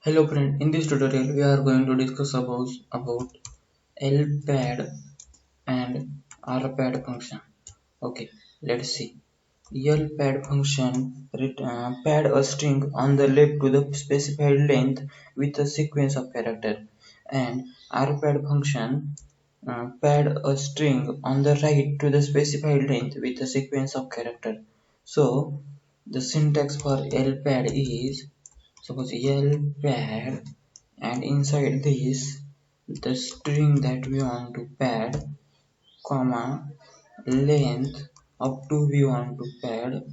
Hello friend, in this tutorial we are going to discuss about lpad and rpad function. Okay, let's see. Lpad function pad a string on the left to the specified length with a sequence of character, and rpad function pad a string on the right to the specified length with a sequence of character. So the syntax for lpad is, suppose lpad, and inside this the string that we want to pad, comma, length up to we want to pad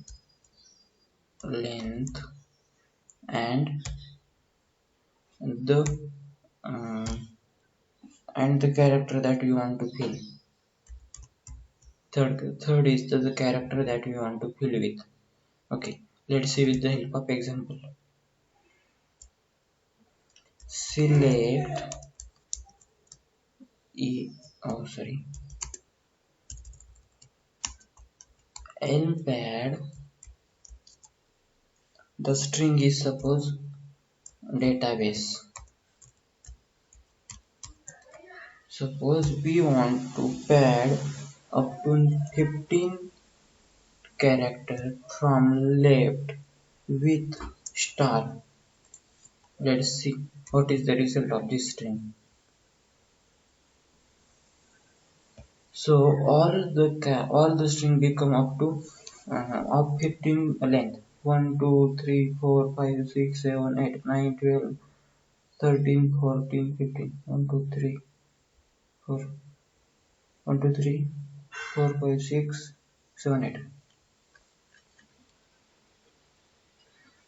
length, and the um, and the character that we want to fill. Third is the character that we want to fill with. Okay, let's see with the help of example. Select e oh sorry lpad. The string is suppose database. Suppose we want to pad up to 15 character from left with star. Let's see what is the result of this string. So all the string become up to up 15 length. 1 2 3 4 5 6 7 8 9 12 13 14 15. 1 2 3 4 1 2 3 4 5 6 7 8.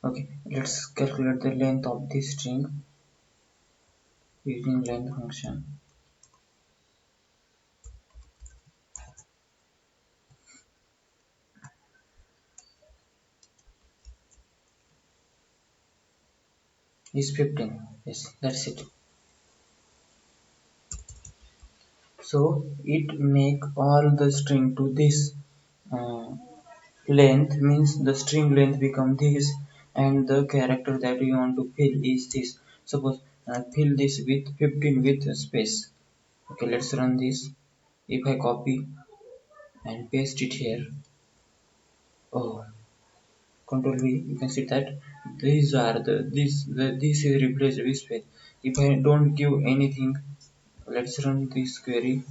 Okay, let's calculate the length of this string using length function. Is 15. Yes, that's it. So it make all the string to this uh, length, means the string length become this, and the character that you want to fill is this. Suppose fill this with 15 with a space. Okay, let's run this. If I copy and paste it here, oh, Control V, you can see that these are this is replaced with space. If I don't give anything, let's run this query.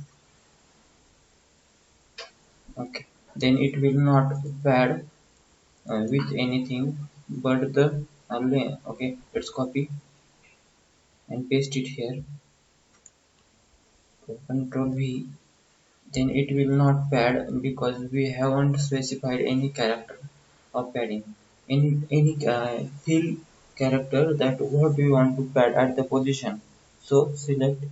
Okay, then it will not pad with anything but the okay, let's copy and paste it here. Control V, then it will not pad because we haven't specified any character of padding. Any fill character that what we want to pad at the position. So select,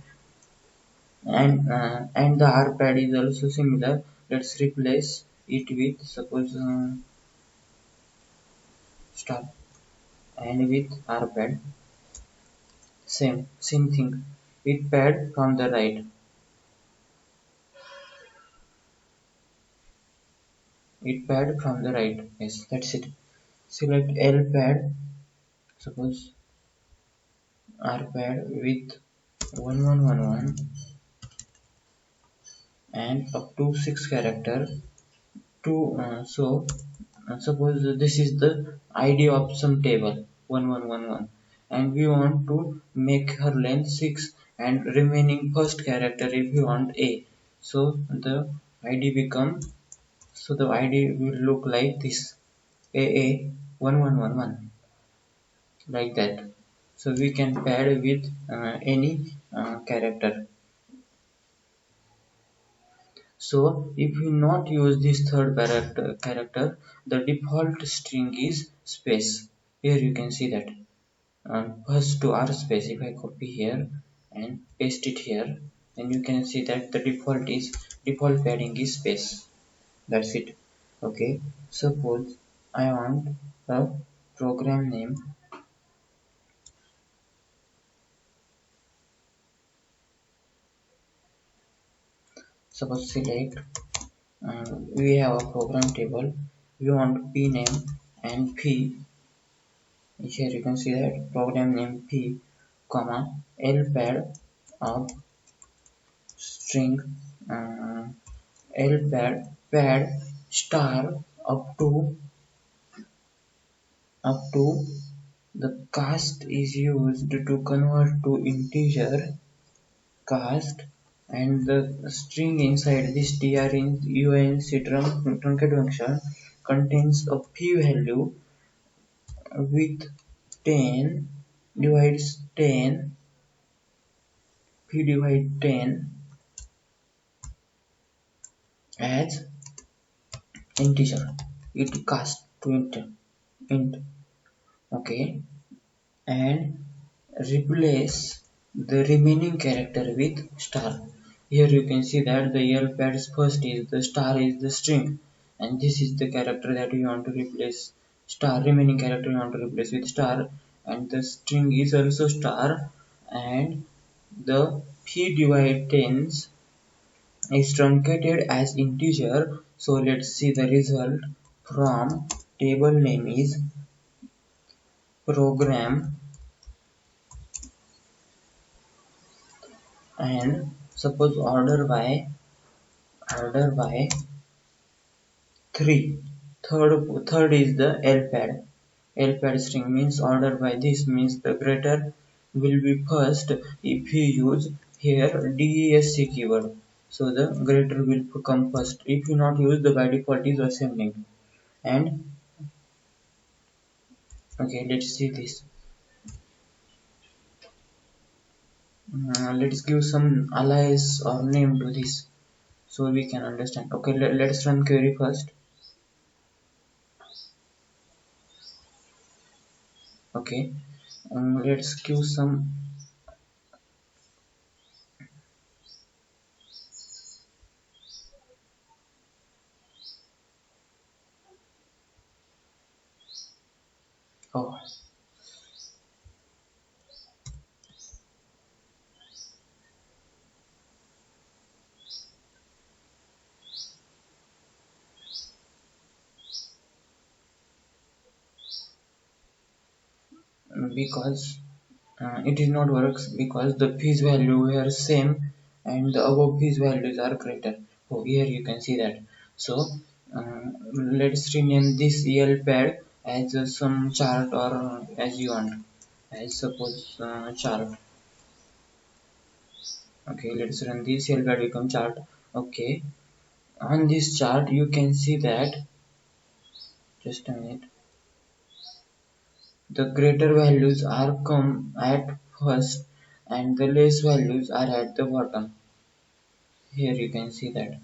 and the R pad is also similar. Let's replace it with suppose star, and with R pad same thing. It pad from the right. It pad from the right. Yes, that's it. Select L pad. Suppose R pad with 1111 and up to 6 character. Suppose this is the ID of some table 1111, and we want to make her length 6 and remaining first character if we want A. So the ID become, so the ID will look like this, AA 1111, like that. So we can pad with any character. So if we not use this third character, the default string is space. Here you can see that. First to R space, if I copy here and paste it here, then you can see that the default padding is space. That's it. Okay. Suppose I want a program name. Suppose select. We have a program table. We want p name and p Here you can see that program name p comma lpad of string uh, lpad pad star up to the cast is used to convert to integer cast, and the string inside this trunc truncate function contains a p-value with 10 divides 10 p divide 10 as integer. It cast to int, okay, and replace the remaining character with star. Here you can see that the ELPAD's first is the star is the string, and this is the character that you want to replace star, remaining character you want to replace with star, and the string is also star, and the p divide 10s is truncated as integer. So let's see the result from table name is program, and suppose order by 3. Third is the LPAD. LPAD string means order by this means the greater will be first if we use here DESC keyword. So the greater will come first. If you not use, the by default is ascending. And okay, let's see this. Let's give some alias or name to this so we can understand. Okay, let's run query first. Okay, let's give some. Oh, because it is not works because the piece value were same and the above piece values are greater. Oh, here you can see that. So uh, let's rename this ELPad as some chart, or as you want, as suppose chart. Okay, let's run this ELPad become chart. Okay, on this chart you can see that, just a minute, the greater values are come at first and the less values are at the bottom. Here you can see that.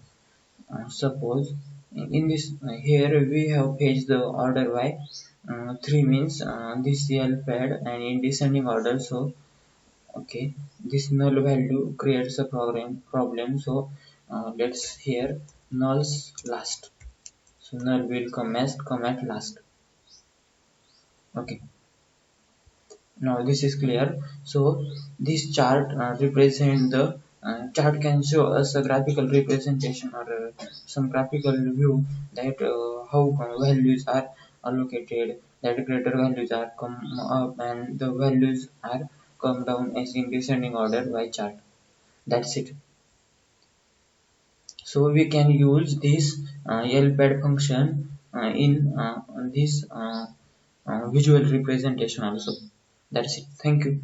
Suppose in this here we have page the order by 3 means this LPAD, and in descending order. So okay, this null value creates a problem. So let's here nulls last. So null will come at last. Okay, now this is clear. So this chart represent the chart can show us a graphical representation, or some graphical view that how values are allocated, that greater values are come up and the values are come down as in descending order by chart. That's it. So we can use this LPAD function in this visual representation also. That's it. Thank you.